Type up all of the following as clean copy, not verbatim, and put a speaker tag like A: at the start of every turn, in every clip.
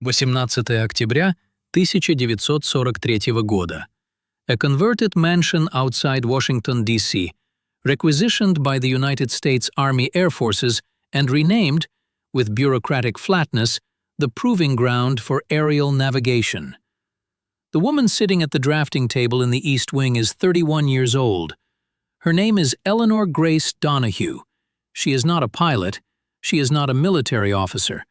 A: 18 октября 1943 года. A converted mansion outside Washington, D.C., requisitioned by the United States Army Air Forces and renamed, with bureaucratic flatness, the Proving Ground for Aerial Navigation. The woman sitting at the drafting table in the East Wing is 31 years old. Her name is Eleanor Grace Donahue. She is not a pilot. She is not a military officer.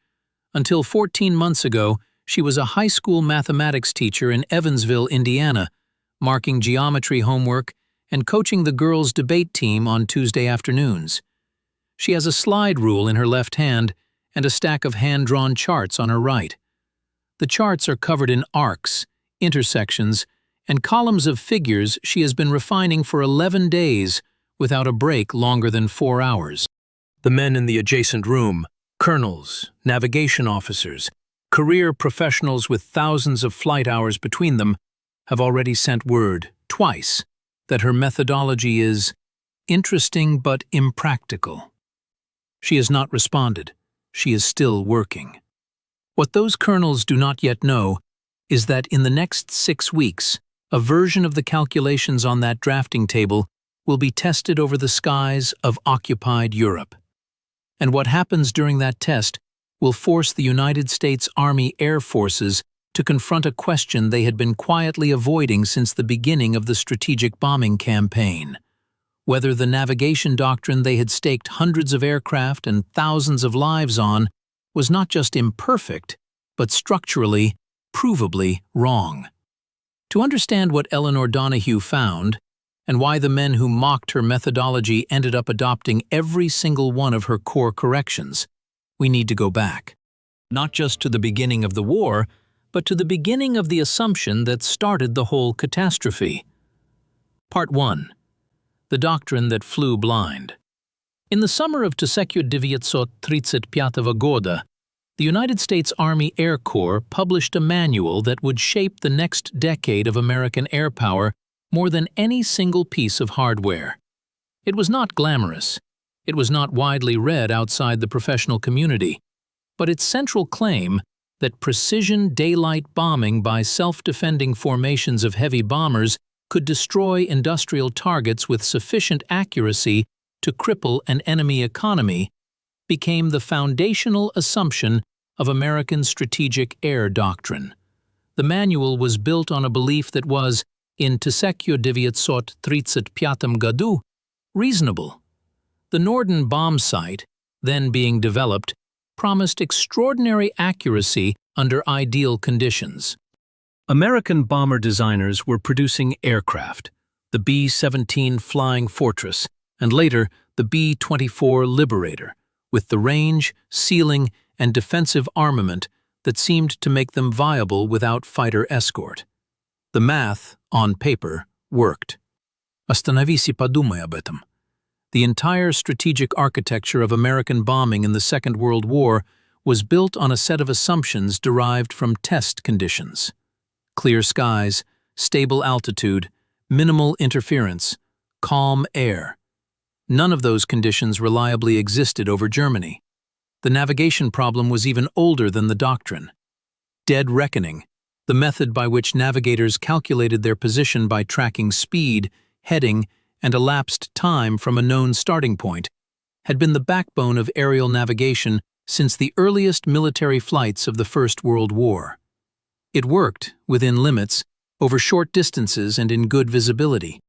A: Until 14 months ago, she was a high school mathematics teacher in Evansville, Indiana, marking geometry homework and coaching the girls' debate team on Tuesday afternoons. She has a slide rule in her left hand and a stack of hand-drawn charts on her right. The charts are covered in arcs, intersections, and columns of figures she has been refining for 11 days without a break longer than 4 hours. The men in the adjacent room, colonels, navigation officers, career professionals with thousands of flight hours between them, have already sent word, twice, that her methodology is interesting but impractical. She has not responded. She is still working. What those colonels do not yet know is that in the next 6 weeks, a version of the calculations on that drafting table will be tested over the skies of occupied Europe. And what happens during that test will force the United States Army Air Forces to confront a question they had been quietly avoiding since the beginning of the strategic bombing campaign: whether the navigation doctrine they had staked hundreds of aircraft and thousands of lives on was not just imperfect, but structurally, provably wrong. To understand what Eleanor Donahue found, and why the men who mocked her methodology ended up adopting every single one of her core corrections, we need to go back. Not just to the beginning of the war, but to the beginning of the assumption that started the whole catastrophe. Part 1. The Doctrine That Flew Blind. In the summer of 1935 года, the United States Army Air Corps published a manual that would shape the next decade of American air power more than any single piece of hardware. It was not glamorous. It was not widely read outside the professional community. But its central claim, that precision daylight bombing by self-defending formations of heavy bombers could destroy industrial targets with sufficient accuracy to cripple an enemy economy, became the foundational assumption of American strategic air doctrine. The manual was built on a belief that was, in 1935 году, reasonable. The Norden bomb sight, then being developed, promised extraordinary accuracy under ideal conditions. American bomber designers were producing aircraft, the B-17 Flying Fortress, and later the B-24 Liberator, with the range, ceiling, and defensive armament that seemed to make them viable without fighter escort. The math, on paper, worked. Остановись и подумай об этом. The entire strategic architecture of American bombing in the Second World War was built on a set of assumptions derived from test conditions: clear skies, stable altitude, minimal interference, calm air. None of those conditions reliably existed over Germany. The navigation problem was even older than the doctrine. Dead reckoning, the method by which navigators calculated their position by tracking speed, heading, and elapsed time from a known starting point, had been the backbone of aerial navigation since the earliest military flights of the First World War. It worked, within limits, over short distances and in good visibility.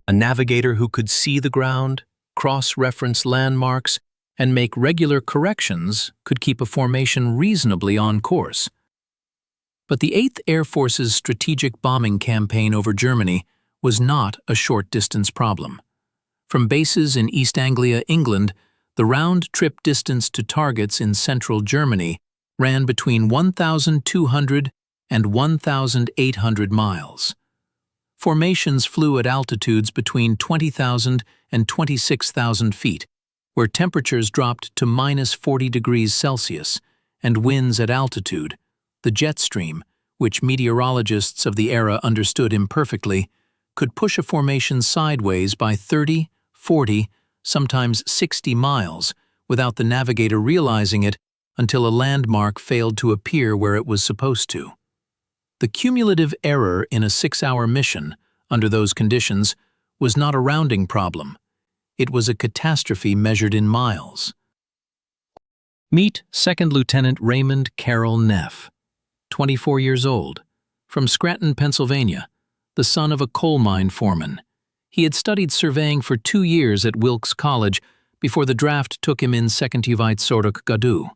A: A navigator who could see the ground, cross-reference landmarks, and make regular corrections could keep a formation reasonably on course. But the 8th Air Force's strategic bombing campaign over Germany was not a short-distance problem. From bases in East Anglia, England, the round-trip distance to targets in central Germany ran between 1,200 and 1,800 miles. Formations flew at altitudes between 20,000 and 26,000 feet, where temperatures dropped to -40 degrees Celsius, and winds at altitude, the jet stream, which meteorologists of the era understood imperfectly, could push a formation sideways by 30, 40, sometimes 60 miles without the navigator realizing it until a landmark failed to appear where it was supposed to. The cumulative error in a 6-hour mission, under those conditions, was not a rounding problem. It was a catastrophe measured in miles. Meet Second Lieutenant Raymond Carroll Neff, 24 years old, from Scranton, Pennsylvania, the son of a coal mine foreman. He had studied surveying for 2 years at Wilkes College before the draft took him in Sekundivite Sorok Gadu.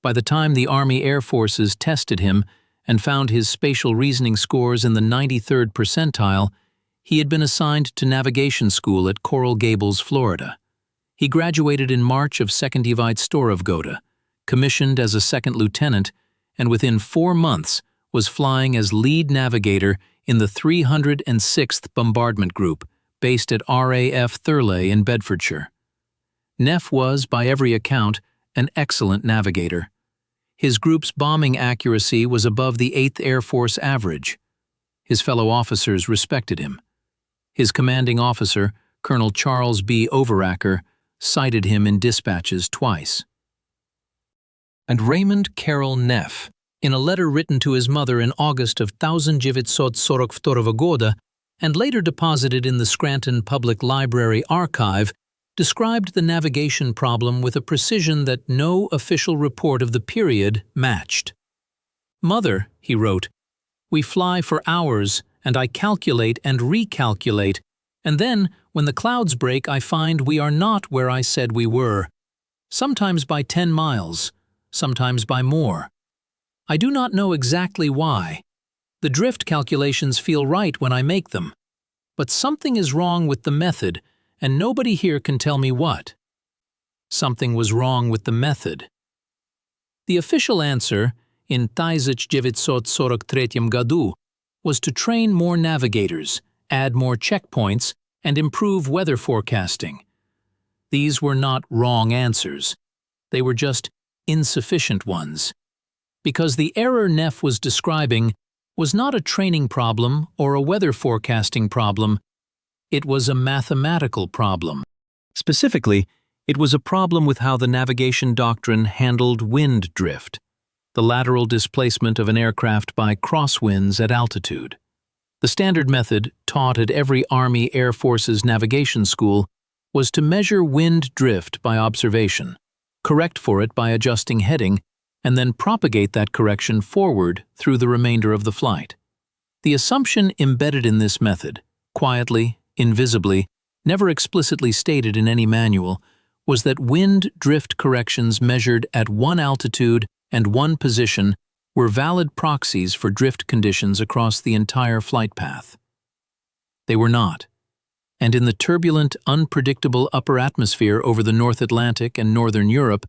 A: By the time the Army Air Forces tested him and found his spatial reasoning scores in the 93rd percentile, he had been assigned to navigation school at Coral Gables, Florida. He graduated in March of Sekundivite Storovgoda, commissioned as a second lieutenant, and within 4 months was flying as lead navigator in the 306th Bombardment Group, based at RAF Thurleigh in Bedfordshire. Neff was, by every account, an excellent navigator. His group's bombing accuracy was above the 8th Air Force average. His fellow officers respected him. His commanding officer, Colonel Charles B. Overacker, cited him in dispatches twice. And Raymond Carroll Neff, in a letter written to his mother in August of 1942 года and later deposited in the Scranton Public Library archive, described the navigation problem with a precision that no official report of the period matched. "Mother," he wrote, "we fly for hours, and I calculate and recalculate, and then, when the clouds break, I find we are not where I said we were, sometimes by 10 miles, sometimes by more. I do not know exactly why. The drift calculations feel right when I make them, but something is wrong with the method, and nobody here can tell me what." Something was wrong with the method. The official answer, in 1943 году, was to train more navigators, add more checkpoints, and improve weather forecasting. These were not wrong answers. They were just insufficient ones. Because the error Neff was describing was not a training problem or a weather forecasting problem. It was a mathematical problem. Specifically, it was a problem with how the navigation doctrine handled wind drift, the lateral displacement of an aircraft by crosswinds at altitude. The standard method, taught at every Army Air Forces navigation school, was to measure wind drift by observation, correct for it by adjusting heading, and then propagate that correction forward through the remainder of the flight. The assumption embedded in this method, quietly, invisibly, never explicitly stated in any manual, was that wind drift corrections measured at one altitude and one position were valid proxies for drift conditions across the entire flight path. They were not, and in the turbulent, unpredictable upper atmosphere over the North Atlantic and Northern Europe,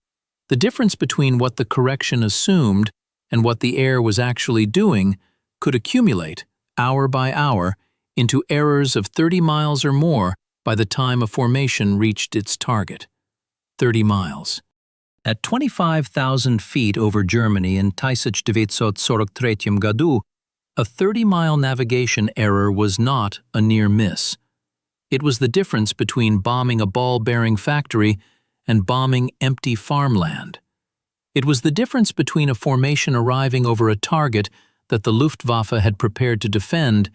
A: the difference between what the correction assumed and what the air was actually doing could accumulate, hour by hour, into errors of 30 miles or more by the time a formation reached its target. 30 miles. At 25,000 feet over Germany in 1943 году, a 30-mile navigation error was not a near miss. It was the difference between bombing a ball-bearing factory and bombing empty farmland. It was the difference between a formation arriving over a target that the Luftwaffe had prepared to defend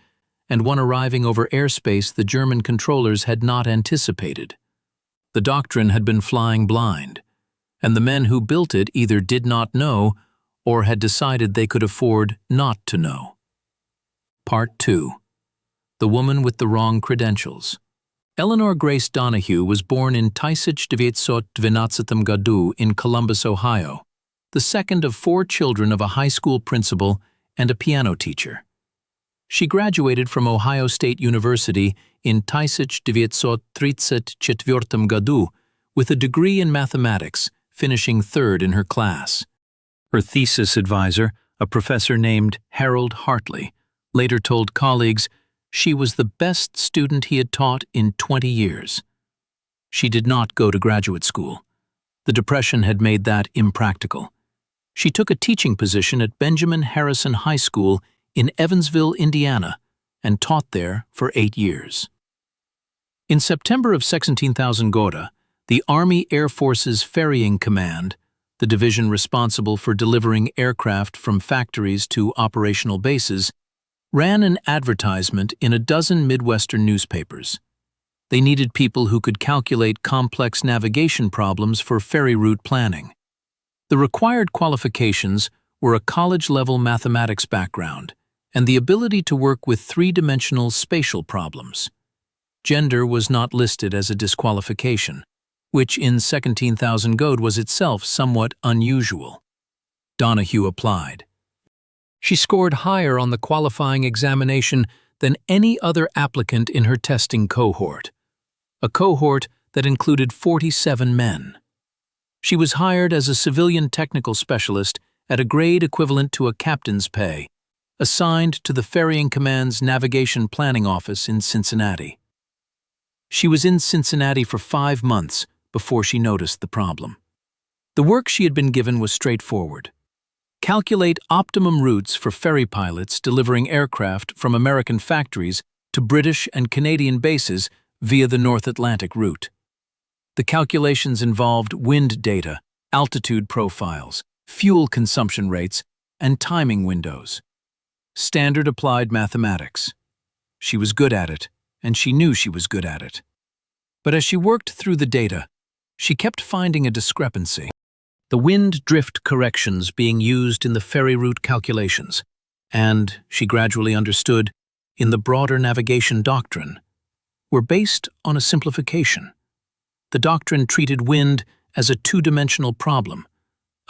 A: and one arriving over airspace the German controllers had not anticipated. The doctrine had been flying blind, and the men who built it either did not know or had decided they could afford not to know. Part 2. The Woman with the Wrong Credentials. Eleanor Grace Donahue was born in 1912 году in Columbus, Ohio, the second of 4 children of a high school principal and a piano teacher. She graduated from Ohio State University in 1934 году with a degree in mathematics, finishing 3rd in her class. Her thesis advisor, a professor named Harold Hartley, later told colleagues she was the best student he had taught in 20 years. She did not go to graduate school. The Depression had made that impractical. She took a teaching position at Benjamin Harrison High School in Evansville, Indiana, and taught there for 8 years. In September of 17,000 года, the Army Air Forces Ferrying Command, the division responsible for delivering aircraft from factories to operational bases, ran an advertisement in a dozen Midwestern newspapers. They needed people who could calculate complex navigation problems for ferry route planning. The required qualifications were a college-level mathematics background and the ability to work with three-dimensional spatial problems. Gender was not listed as a disqualification, which in 17,000 gold was itself somewhat unusual. Donahue applied. She scored higher on the qualifying examination than any other applicant in her testing cohort, a cohort that included 47 men. She was hired as a civilian technical specialist at a grade equivalent to a captain's pay, assigned to the Ferrying Command's Navigation Planning Office in Cincinnati. She was in Cincinnati for 5 months before she noticed the problem. The work she had been given was straightforward. Calculate optimum routes for ferry pilots delivering aircraft from American factories to British and Canadian bases via the North Atlantic route. The calculations involved wind data, altitude profiles, fuel consumption rates, and timing windows. Standard applied mathematics. She was good at it, and she knew she was good at it. But as she worked through the data, she kept finding a discrepancy. The wind drift corrections being used in the ferry route calculations, and, she gradually understood, in the broader navigation doctrine, were based on a simplification. The doctrine treated wind as a two-dimensional problem,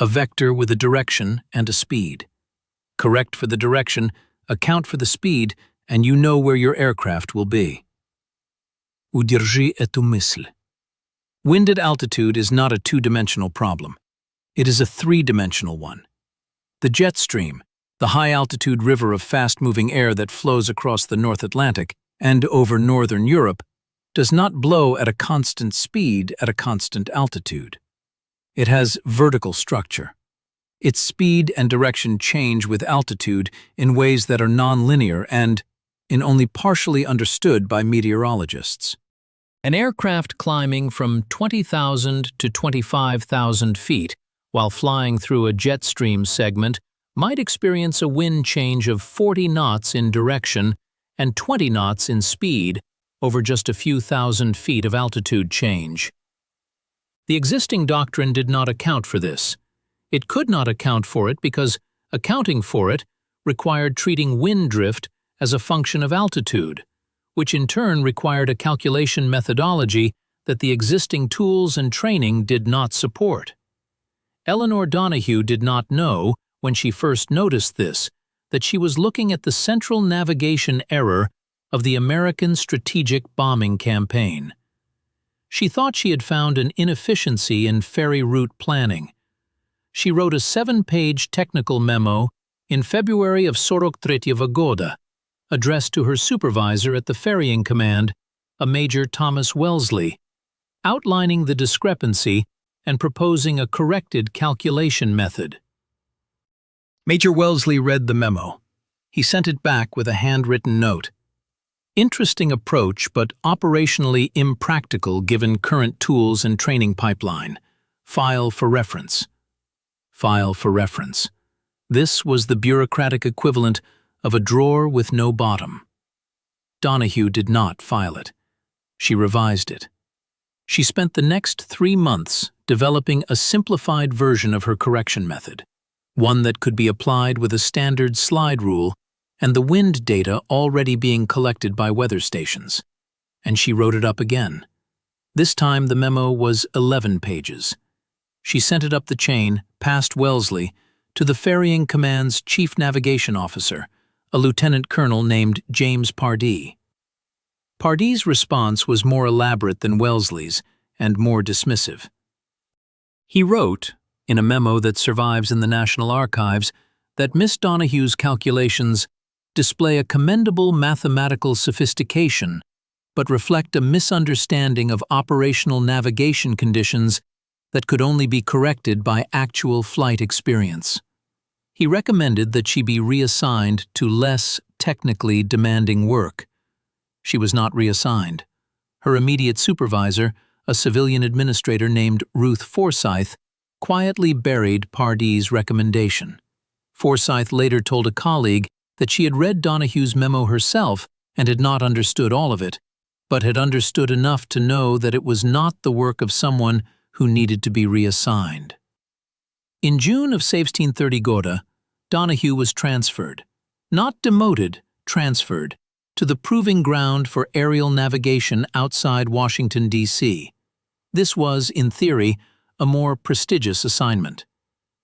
A: a vector with a direction and a speed. Correct for the direction, account for the speed, and you know where your aircraft will be. Удержи эту мысль. Wind at altitude is not a two-dimensional problem. It is a three-dimensional one. The jet stream, the high-altitude river of fast-moving air that flows across the North Atlantic and over northern Europe, does not blow at a constant speed at a constant altitude. It has vertical structure. Its speed and direction change with altitude in ways that are nonlinear and, in only partially understood by meteorologists. An aircraft climbing from 20,000 to 25,000 feet while flying through a jet stream segment might experience a wind change of 40 knots in direction and 20 knots in speed over just a few thousand feet of altitude change. The existing doctrine did not account for this. It could not account for it because accounting for it required treating wind drift as a function of altitude, which in turn required a calculation methodology that the existing tools and training did not support. Eleanor Donahue did not know, when she first noticed this, that she was looking at the central navigation error of the American strategic bombing campaign. She thought she had found an inefficiency in ferry route planning. She wrote a 7-page technical memo in February of 43 года, addressed to her supervisor at the Ferrying Command, a Major Thomas Wellesley, outlining the discrepancy and proposing a corrected calculation method. Major Wellesley read the memo. He sent it back with a handwritten note. Interesting approach, but operationally impractical given current tools and training pipeline. File for reference. File for reference. This was the bureaucratic equivalent of a drawer with no bottom. Donahue did not file it. She revised it. She spent the next 3 months developing a simplified version of her correction method, one that could be applied with a standard slide rule and the wind data already being collected by weather stations. And she wrote it up again. This time the memo was 11 pages. She sent it up the chain, past Wellesley, to the Ferrying Command's Chief Navigation Officer, a lieutenant colonel named James Pardee. Pardee's response was more elaborate than Wellesley's and more dismissive. He wrote, in a memo that survives in the National Archives, that Miss Donahue's calculations display a commendable mathematical sophistication, but reflect a misunderstanding of operational navigation conditions that could only be corrected by actual flight experience. He recommended that she be reassigned to less technically demanding work. She was not reassigned. Her immediate supervisor, a civilian administrator named Ruth Forsyth, quietly buried Pardee's recommendation. Forsyth later told a colleague that she had read Donohue's memo herself and had not understood all of it, but had understood enough to know that it was not the work of someone who needed to be reassigned. In June of 1630 Donohue was transferred, not demoted, transferred, to the proving ground for aerial navigation outside Washington, D.C. This was, in theory, a more prestigious assignment.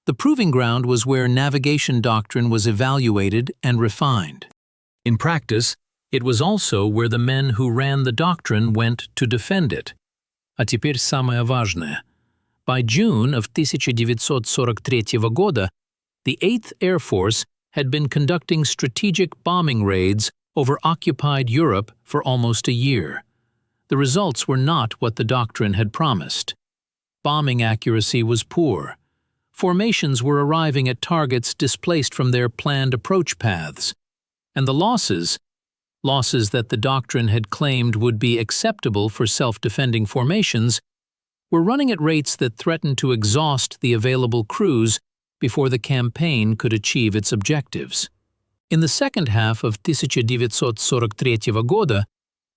A: The proving ground was where navigation doctrine was evaluated and refined. In practice, it was also where the men who ran the doctrine went to defend it. А теперь самое важное. By June of 1943 года, the 8th Air Force had been conducting strategic bombing raids over occupied Europe for almost a year. The results were not what the doctrine had promised. Bombing accuracy was poor. Formations were arriving at targets displaced from their planned approach paths, and the losses that the doctrine had claimed would be acceptable for self-defending formations, were running at rates that threatened to exhaust the available crews before the campaign could achieve its objectives. In the second half of 1943 года,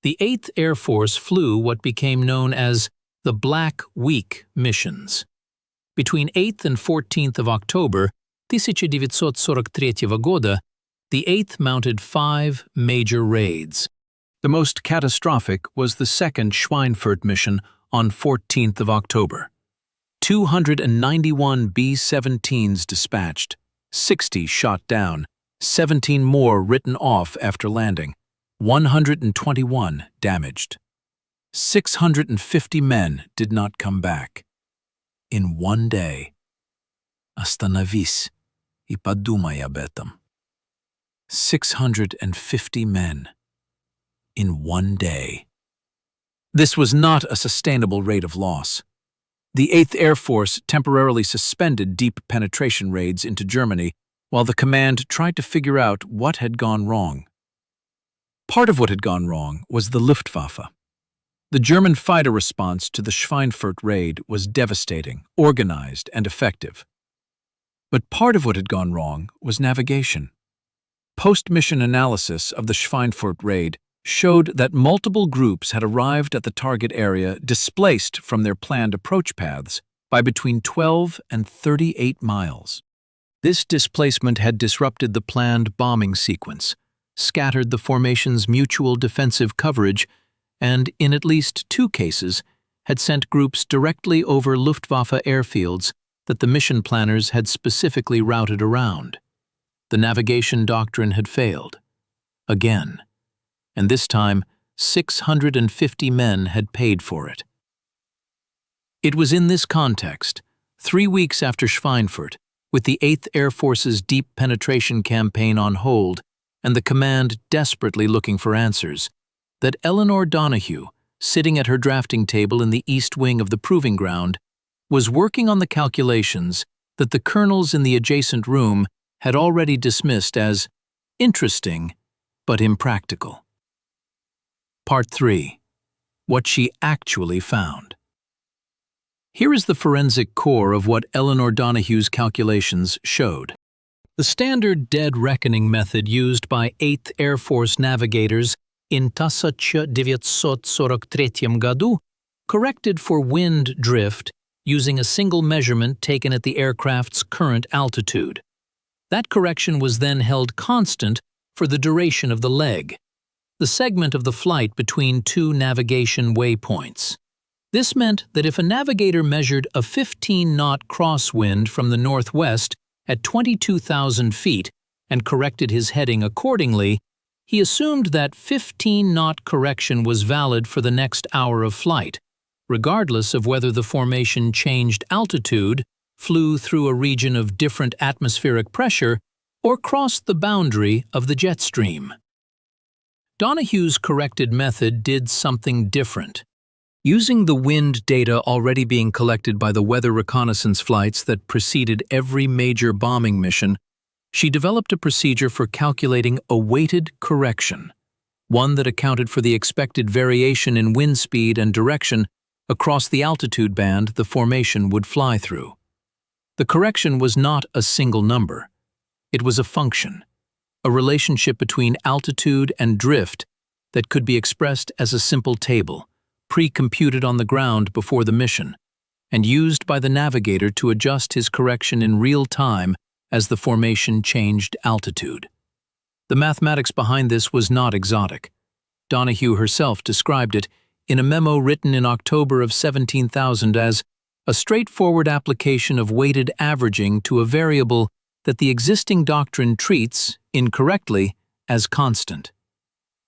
A: the 8th Air Force flew what became known as the Black Week missions. Between 8th and 14th of October 1943 года, the 8th mounted 5 major raids. The most catastrophic was the second Schweinfurt mission on 14th of October. 291 B-17s dispatched, 60 shot down, 17 more written off after landing, 121 damaged. 650 men did not come back. In one day. Остановись и подумай об этом. 650 men. In one day. This was not a sustainable rate of loss. The 8th Air Force temporarily suspended deep penetration raids into Germany while the command tried to figure out what had gone wrong. Part of what had gone wrong was the Luftwaffe. The German fighter response to the Schweinfurt raid was devastating, organized, and effective. But part of what had gone wrong was navigation. Post-mission analysis of the Schweinfurt raid showed that multiple groups had arrived at the target area displaced from their planned approach paths by between 12 and 38 miles. This displacement had disrupted the planned bombing sequence, scattered the formation's mutual defensive coverage, and, in at least 2 cases, had sent groups directly over Luftwaffe airfields that the mission planners had specifically routed around. The navigation doctrine had failed. Again. And this time, 650 men had paid for it. It was in this context, 3 weeks after Schweinfurt, with the 8th Air Force's deep penetration campaign on hold and the command desperately looking for answers, that Eleanor Donohue, sitting at her drafting table in the east wing of the proving ground, was working on the calculations that the colonels in the adjacent room had already dismissed as interesting but impractical. Part 3. What she actually found. Here is the forensic core of what Eleanor Donohue's calculations showed. The standard dead reckoning method used by 8th Air Force navigators in 1943 году corrected for wind drift using a single measurement taken at the aircraft's current altitude. That correction was then held constant for the duration of the leg, the segment of the flight between 2 navigation waypoints. This meant that if a navigator measured a 15-knot crosswind from the northwest at 22,000 feet and corrected his heading accordingly, he assumed that 15-knot correction was valid for the next hour of flight, regardless of whether the formation changed altitude, flew through a region of different atmospheric pressure, or crossed the boundary of the jet stream. Donohue's corrected method did something different. Using the wind data already being collected by the weather reconnaissance flights that preceded every major bombing mission, she developed a procedure for calculating a weighted correction, one that accounted for the expected variation in wind speed and direction across the altitude band the formation would fly through. The correction was not a single number. It was a function, a relationship between altitude and drift that could be expressed as a simple table, pre-computed on the ground before the mission, and used by the navigator to adjust his correction in real time as the formation changed altitude. The mathematics behind this was not exotic. Donahue herself described it in a memo written in October of 17,000 as a straightforward application of weighted averaging to a variable that the existing doctrine treats, incorrectly, as constant.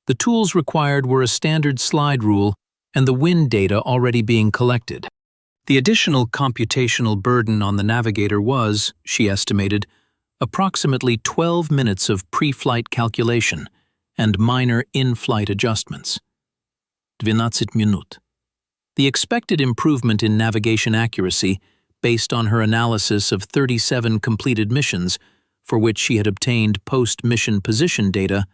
A: The tools required were a standard slide rule and the wind data already being collected. The additional computational burden on the navigator was, she estimated, approximately 12 minutes of pre-flight calculation and minor in-flight adjustments. 12 minut. The expected improvement in navigation accuracy, based on her analysis of 37 completed missions for which she had obtained post-mission position data,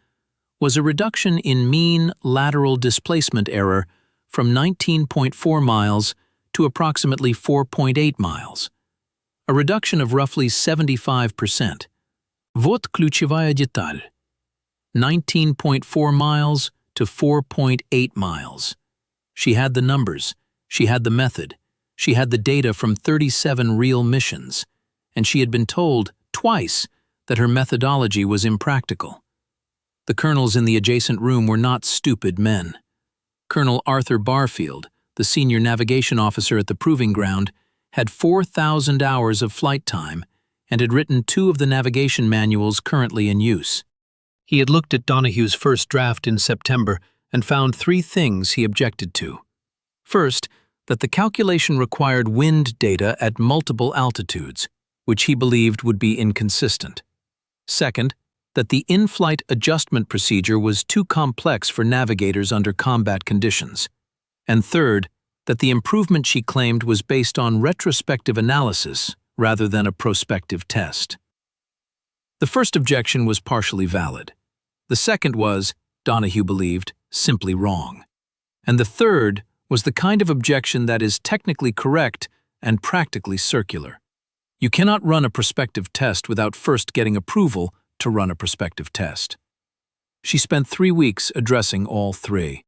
A: was a reduction in mean lateral displacement error from 19.4 miles to approximately 4.8 miles, a reduction of roughly 75%. Вот ключевая деталь. 19.4 miles to 4.8 miles. She had the numbers, she had the method, she had the data from 37 real missions, and she had been told, twice, that her methodology was impractical. The colonels in the adjacent room were not stupid men. Colonel Arthur Barfield, the senior navigation officer at the proving ground, had 4,000 hours of flight time and had written 2 of the navigation manuals currently in use. He had looked at Donahue's first draft in September and found 3 things he objected to. First, that the calculation required wind data at multiple altitudes, which he believed would be inconsistent. Second, that the in-flight adjustment procedure was too complex for navigators under combat conditions. And third, that the improvement she claimed was based on retrospective analysis rather than a prospective test. The first objection was partially valid. The second was, Donahue believed, simply wrong. And the third was the kind of objection that is technically correct and practically circular. You cannot run a prospective test without first getting approval to run a prospective test. She spent 3 weeks addressing all 3.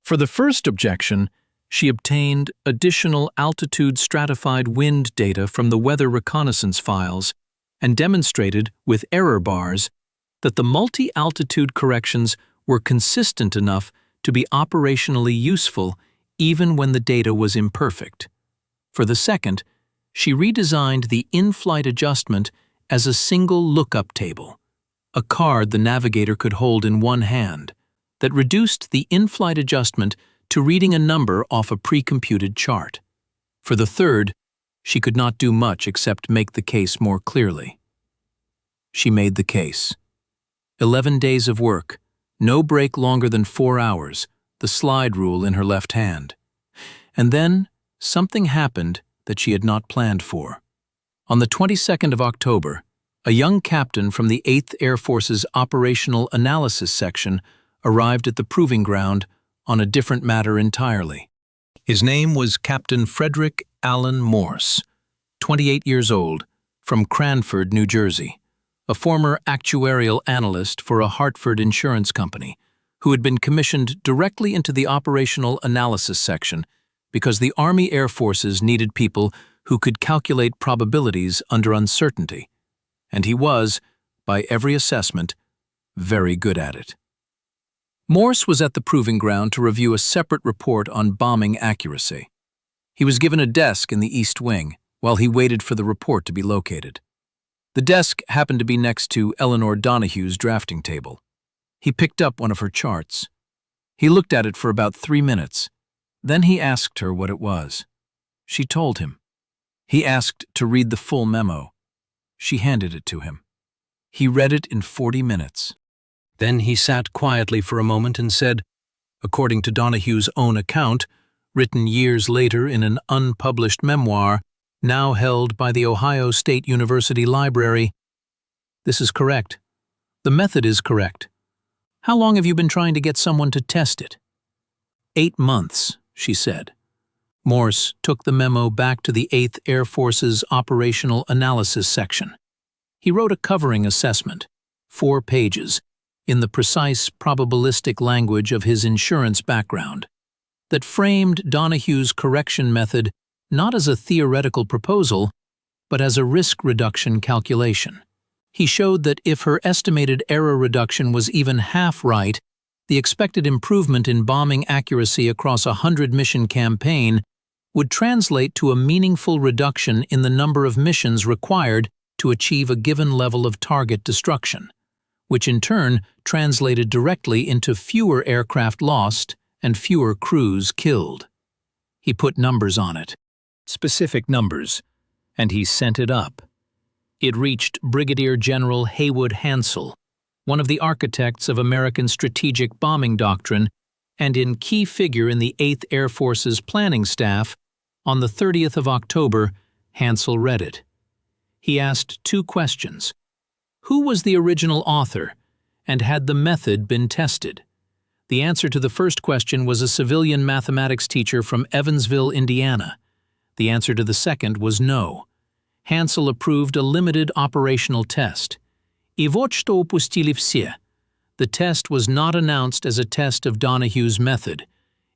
A: For the first objection, she obtained additional altitude-stratified wind data from the weather reconnaissance files and demonstrated, with error bars, that the multi-altitude corrections were consistent enough to be operationally useful even when the data was imperfect. For the second, she redesigned the in-flight adjustment as a single lookup table, a card the navigator could hold in one hand, that reduced the in-flight adjustment to reading a number off a pre-computed chart. For the third, she could not do much except make the case more clearly. She made the case. 11 days of work, no break longer than 4 hours, the slide rule in her left hand. And then, something happened that she had not planned for. On the 22nd of October, a young captain from the 8th Air Force's Operational Analysis Section arrived at the proving ground on a different matter entirely. His name was Captain Frederick Allen Morse, 28 years old, from Cranford, New Jersey, a former actuarial analyst for a Hartford insurance company, who had been commissioned directly into the Operational Analysis Section because the Army Air Forces needed people who could calculate probabilities under uncertainty, and he was, by every assessment, very good at it. Morse was at the proving ground to review a separate report on bombing accuracy. He was given a desk in the East Wing while he waited for the report to be located. The desk happened to be next to Eleanor Donahue's drafting table. He picked up one of her charts. He looked at it for about 3 minutes. Then he asked her what it was. She told him. He asked to read the full memo. She handed it to him. He read it in 40 minutes. Then he sat quietly for a moment and said, according to Donahue's own account, written years later in an unpublished memoir, now held by the Ohio State University Library, "This is correct. The method is correct. How long have you been trying to get someone to test it?" 8 months, she said. Morse took the memo back to the 8th Air Force's Operational Analysis section. He wrote a covering assessment, 4 pages, in the precise probabilistic language of his insurance background, that framed Donahue's correction method not as a theoretical proposal, but as a risk reduction calculation. He showed that if her estimated error reduction was even half right, the expected improvement in bombing accuracy across a 100-mission campaign would translate to a meaningful reduction in the number of missions required to achieve a given level of target destruction, which in turn translated directly into fewer aircraft lost and fewer crews killed. He put numbers on it, specific numbers, and he sent it up. It reached Brigadier General Haywood Hansell, one of the architects of American strategic bombing doctrine and in key figure in the 8th Air Force's planning staff. On the 30th of October, Hansell read it. He asked 2 questions. Who was the original author, and had the method been tested? The answer to the first question was a civilian mathematics teacher from Evansville, Indiana. The answer to the second was no. Hansell approved a limited operational test. И вот что упустили все. The test was not announced as a test of Donahue's method.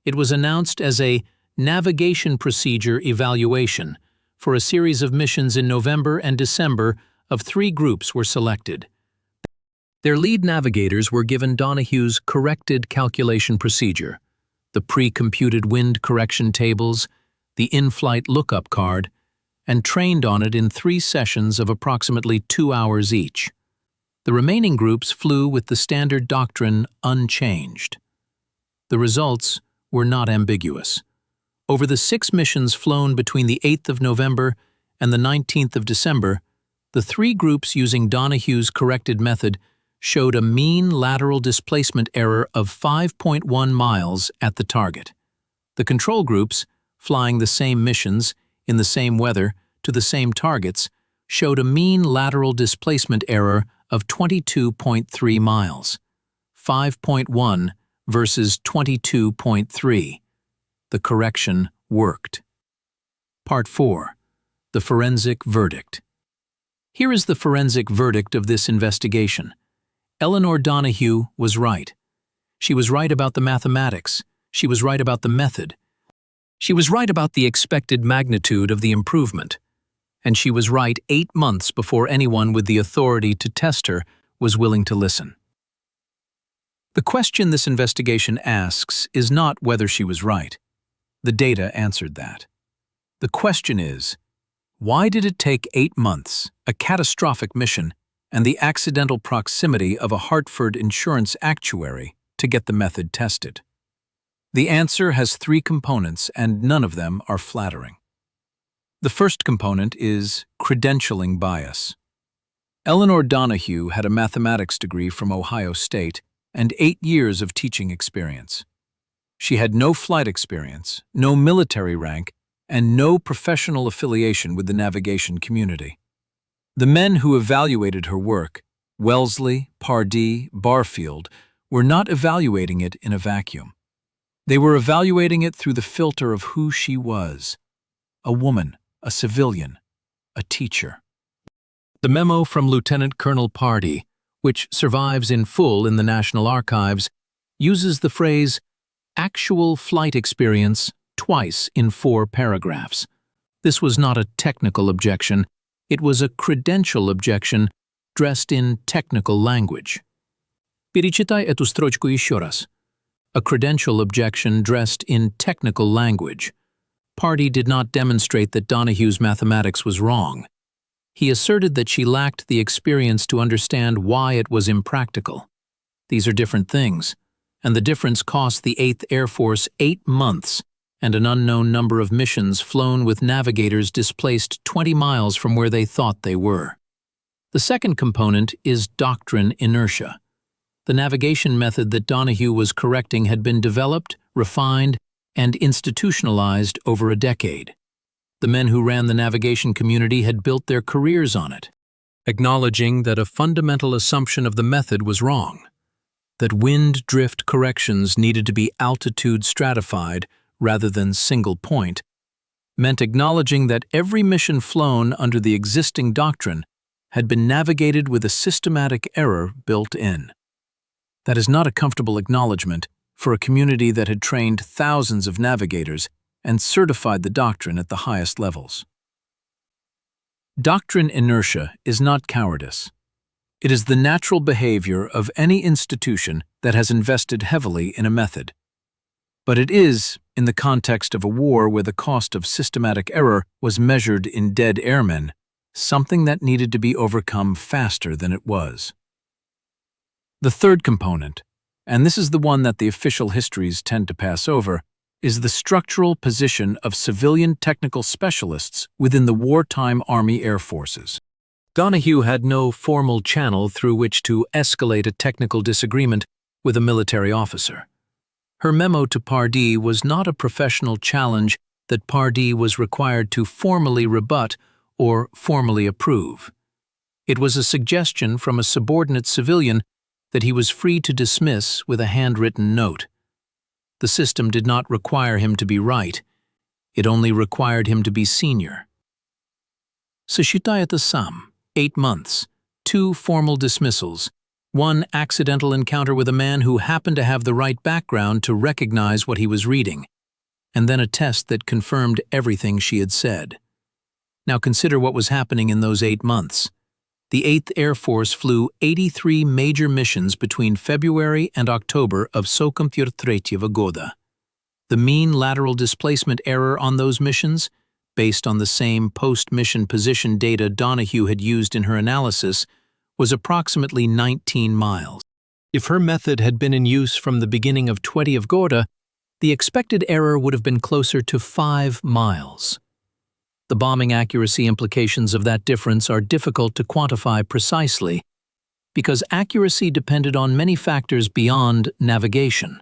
A: It was announced as a navigation procedure evaluation. For a series of missions in November and December, of 3 groups were selected. Their lead navigators were given Donahue's corrected calculation procedure, the pre-computed wind correction tables, the in-flight lookup card, and trained on it in 3 sessions of approximately 2 hours each. The remaining groups flew with the standard doctrine unchanged. The results were not ambiguous. Over the 6 missions flown between the 8th of November and the 19th of December, the 3 groups using Donahue's corrected method showed a mean lateral displacement error of 5.1 miles at the target. The control groups, flying the same missions, in the same weather, to the same targets, showed a mean lateral displacement error of 22.3 miles, 5.1 versus 22.3. The correction worked. Part 4. The Forensic Verdict. Here is the forensic verdict of this investigation. Eleanor Donahue was right. She was right about the mathematics. She was right about the method. She was right about the expected magnitude of the improvement. And she was right 8 months before anyone with the authority to test her was willing to listen. The question this investigation asks is not whether she was right. The data answered that. The question is, why did it take 8 months, a catastrophic mission, and the accidental proximity of a Hartford insurance actuary to get the method tested? The answer has 3 components, and none of them are flattering. The first component is credentialing bias. Eleanor Donahue had a mathematics degree from Ohio State and 8 years of teaching experience. She had no flight experience, no military rank, and no professional affiliation with the navigation community. The men who evaluated her work, Wellesley, Pardee, Barfield, were not evaluating it in a vacuum. They were evaluating it through the filter of who she was: a woman, a civilian, a teacher. The memo from Lieutenant Colonel Pardee, which survives in full in the National Archives, uses the phrase actual flight experience twice in 4 paragraphs. This was not a technical objection, it was a credential objection dressed in technical language. Перечитай эту строчку еще раз. A credential objection dressed in technical language. Pardee did not demonstrate that Donahue's mathematics was wrong. He asserted that she lacked the experience to understand why it was impractical. These are different things, and the difference cost the 8th Air Force 8 months and an unknown number of missions flown with navigators displaced 20 miles from where they thought they were. The second component is doctrine inertia. The navigation method that Donahue was correcting had been developed, refined, and institutionalized over a decade. The men who ran the navigation community had built their careers on it, acknowledging that a fundamental assumption of the method was wrong, that wind drift corrections needed to be altitude stratified rather than single point, meant acknowledging that every mission flown under the existing doctrine had been navigated with a systematic error built in. That is not a comfortable acknowledgement for a community that had trained thousands of navigators and certified the doctrine at the highest levels. Doctrine inertia is not cowardice. It is the natural behavior of any institution that has invested heavily in a method. But it is, in the context of a war where the cost of systematic error was measured in dead airmen, something that needed to be overcome faster than it was. The third component, and this is the one that the official histories tend to pass over, is the structural position of civilian technical specialists within the wartime Army Air Forces. Donahue had no formal channel through which to escalate a technical disagreement with a military officer. Her memo to Pardee was not a professional challenge that Pardee was required to formally rebut or formally approve. It was a suggestion from a subordinate civilian that he was free to dismiss with a handwritten note. The system did not require him to be right. It only required him to be senior. Sashitayat Assam, 8 months, 2 formal dismissals, 1 accidental encounter with a man who happened to have the right background to recognize what he was reading, and then a test that confirmed everything she had said. Now consider what was happening in those 8 months. The 8th Air Force flew 83 major missions between February and October of Sokomfyr Tretьего года. The mean lateral displacement error on those missions, based on the same post-mission position data Donahue had used in her analysis, was approximately 19 miles. If her method had been in use from the beginning of Tretьего года, the expected error would have been closer to 5 miles. The bombing accuracy implications of that difference are difficult to quantify precisely because accuracy depended on many factors beyond navigation.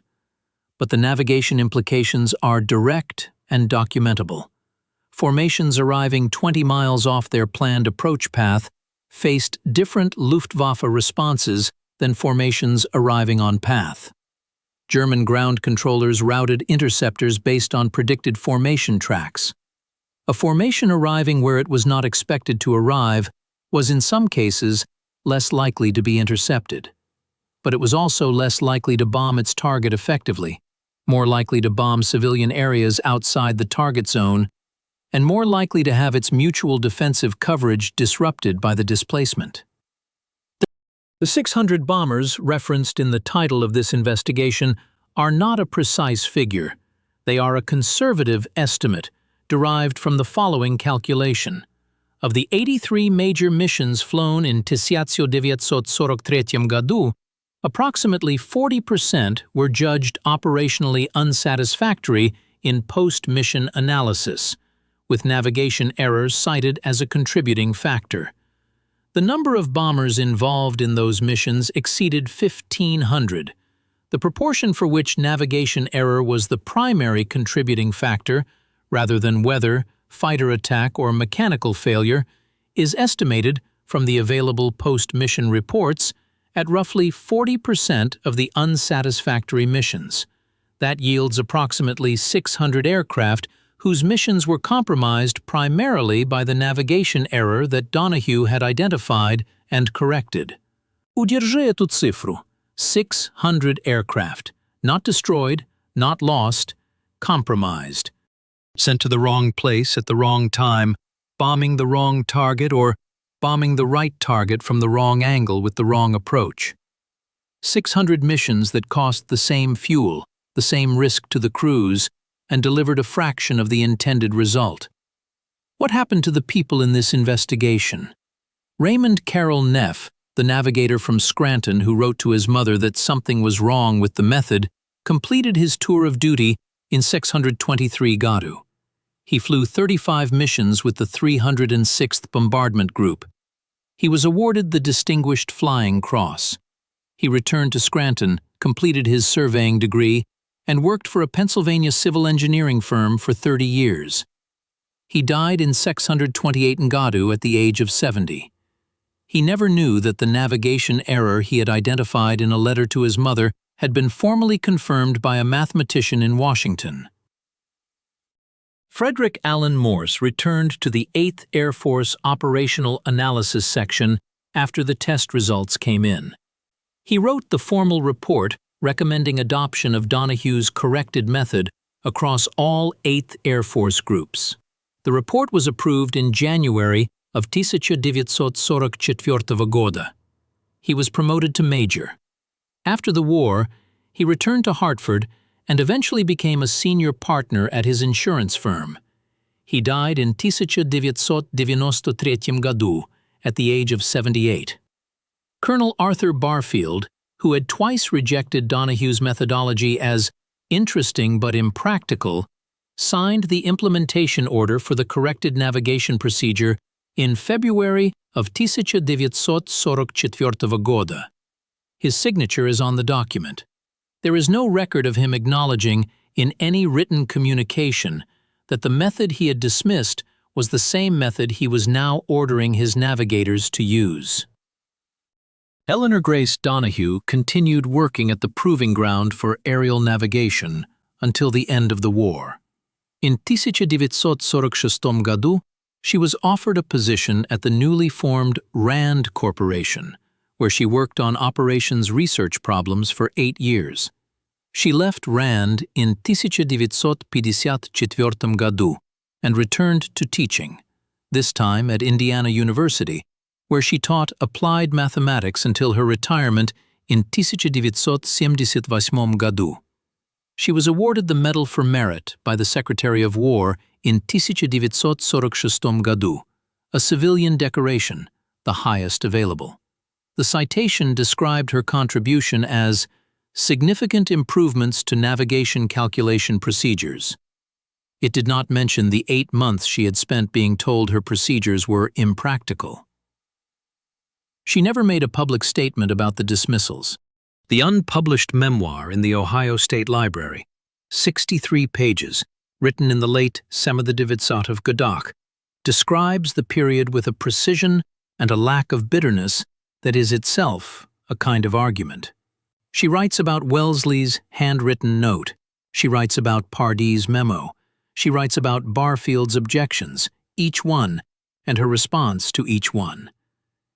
A: But the navigation implications are direct and documentable. Formations arriving 20 miles off their planned approach path faced different Luftwaffe responses than formations arriving on path. German ground controllers routed interceptors based on predicted formation tracks. A formation arriving where it was not expected to arrive was in some cases less likely to be intercepted. But it was also less likely to bomb its target effectively, more likely to bomb civilian areas outside the target zone, and more likely to have its mutual defensive coverage disrupted by the displacement. The 600 bombers referenced in the title of this investigation are not a precise figure. They are a conservative estimate derived from the following calculation. Of the 83 major missions flown in 1943 году, approximately 40% were judged operationally unsatisfactory in post-mission analysis, with navigation errors cited as a contributing factor. The number of bombers involved in those missions exceeded 1,500. The proportion for which navigation error was the primary contributing factor, rather than weather, fighter attack, or mechanical failure, is estimated from the available post-mission reports at roughly 40% of the unsatisfactory missions. That yields approximately 600 aircraft whose missions were compromised primarily by the navigation error that Donahue had identified and corrected. Удержи эту цифру. 600 aircraft, not destroyed, not lost, compromised. Sent to the wrong place at the wrong time, bombing the wrong target, or bombing the right target from the wrong angle with the wrong approach. 600 missions that cost the same fuel, the same risk to the crews, and delivered a fraction of the intended result. What happened to the people in this investigation? Raymond Carroll Neff, the navigator from Scranton who wrote to his mother that something was wrong with the method, completed his tour of duty in 623 Gadu. He flew 35 missions with the 306th Bombardment Group. He was awarded the Distinguished Flying Cross. He returned to Scranton, completed his surveying degree, and worked for a Pennsylvania civil engineering firm for 30 years. He died in 628 Ngadu at the age of 70. He never knew that the navigation error he had identified in a letter to his mother had been formally confirmed by a mathematician in Washington. Frederick Allen Morse returned to the 8th Air Force Operational Analysis Section after the test results came in. He wrote the formal report recommending adoption of Donohue's corrected method across all 8th Air Force groups. The report was approved in January of 1944 года. He was promoted to major. After the war, he returned to Hartford and eventually became a senior partner at his insurance firm. He died in 1993 году at the age of 78. Colonel Arthur Barfield, who had twice rejected Donohue's methodology as interesting but impractical, signed the implementation order for the corrected navigation procedure in February of 1944 года. His signature is on the document. There is no record of him acknowledging in any written communication that the method he had dismissed was the same method he was now ordering his navigators to use. Eleanor Grace Donohue continued working at the proving ground for aerial navigation until the end of the war. In 1946 году, she was offered a position at the newly formed RAND Corporation, where she worked on operations research problems for 8 years. She left RAND in 1954 году and returned to teaching, this time at Indiana University, where she taught applied mathematics until her retirement in 1978 году. She was awarded the Medal for Merit by the Secretary of War in 1946 году, a civilian decoration, the highest available. The citation described her contribution as significant improvements to navigation calculation procedures. It did not mention the 8 months she had spent being told her procedures were impractical. She never made a public statement about the dismissals. The unpublished memoir in the Ohio State Library, 63 pages, written in the late 1970 годах, describes the period with a precision and a lack of bitterness that is itself a kind of argument. She writes about Wellesley's handwritten note. She writes about Pardee's memo. She writes about Barfield's objections, each one, and her response to each one.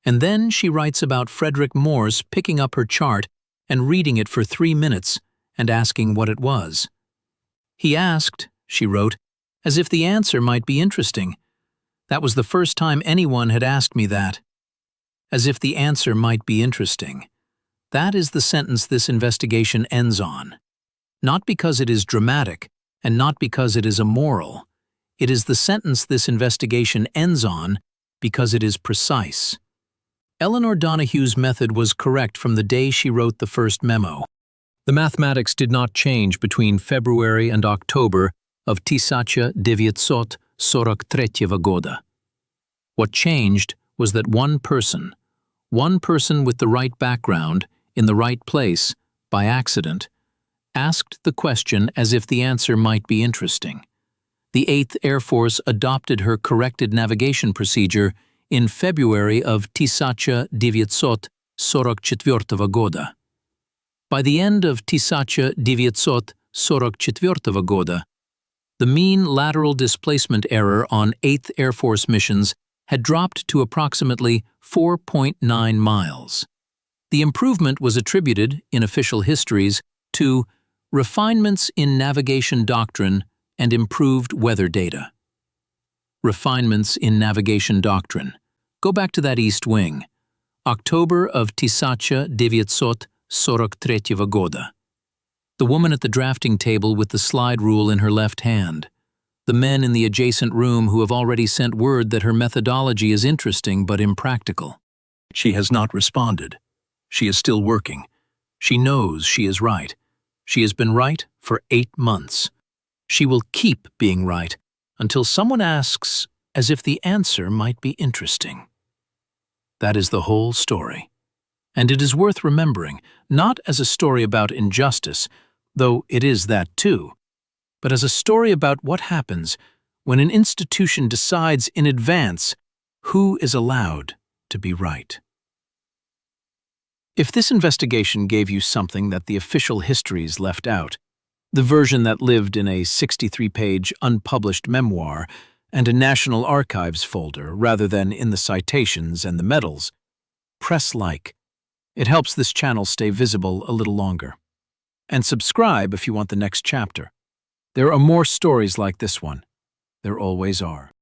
A: And then she writes about Frederick Morse picking up her chart and reading it for 3 minutes and asking what it was. He asked, she wrote, as if the answer might be interesting. That was the first time anyone had asked me that. As if the answer might be interesting. That is the sentence this investigation ends on. Not because it is dramatic, and not because it is immoral. It is the sentence this investigation ends on because it is precise. Eleanor Donohue's method was correct from the day she wrote the first memo. The mathematics did not change between February and October of 1943 года. What changed was that one person with the right background, in the right place, by accident, asked the question as if the answer might be interesting. The 8th Air Force adopted her corrected navigation procedure in February of 1944 года. By the end of 1944 года, the mean lateral displacement error on 8th Air Force missions had dropped to approximately 4.9 miles. The improvement was attributed, in official histories, to refinements in navigation doctrine and improved weather data. Refinements in navigation doctrine. Go back to that East Wing. October of 1943 года. The woman at the drafting table with the slide rule in her left hand. The men in the adjacent room who have already sent word that her methodology is interesting but impractical. She has not responded. She is still working. She knows she is right. She has been right for 8 months. She will keep being right until someone asks as if the answer might be interesting. That is the whole story. And it is worth remembering, not as a story about injustice, though it is that too, but as a story about what happens when an institution decides in advance who is allowed to be right. If this investigation gave you something that the official histories left out, the version that lived in a 63-page unpublished memoir and a National Archives folder rather than in the citations and the medals. Press like. It helps this channel stay visible a little longer. And subscribe if you want the next chapter. There are more stories like this one. There always are.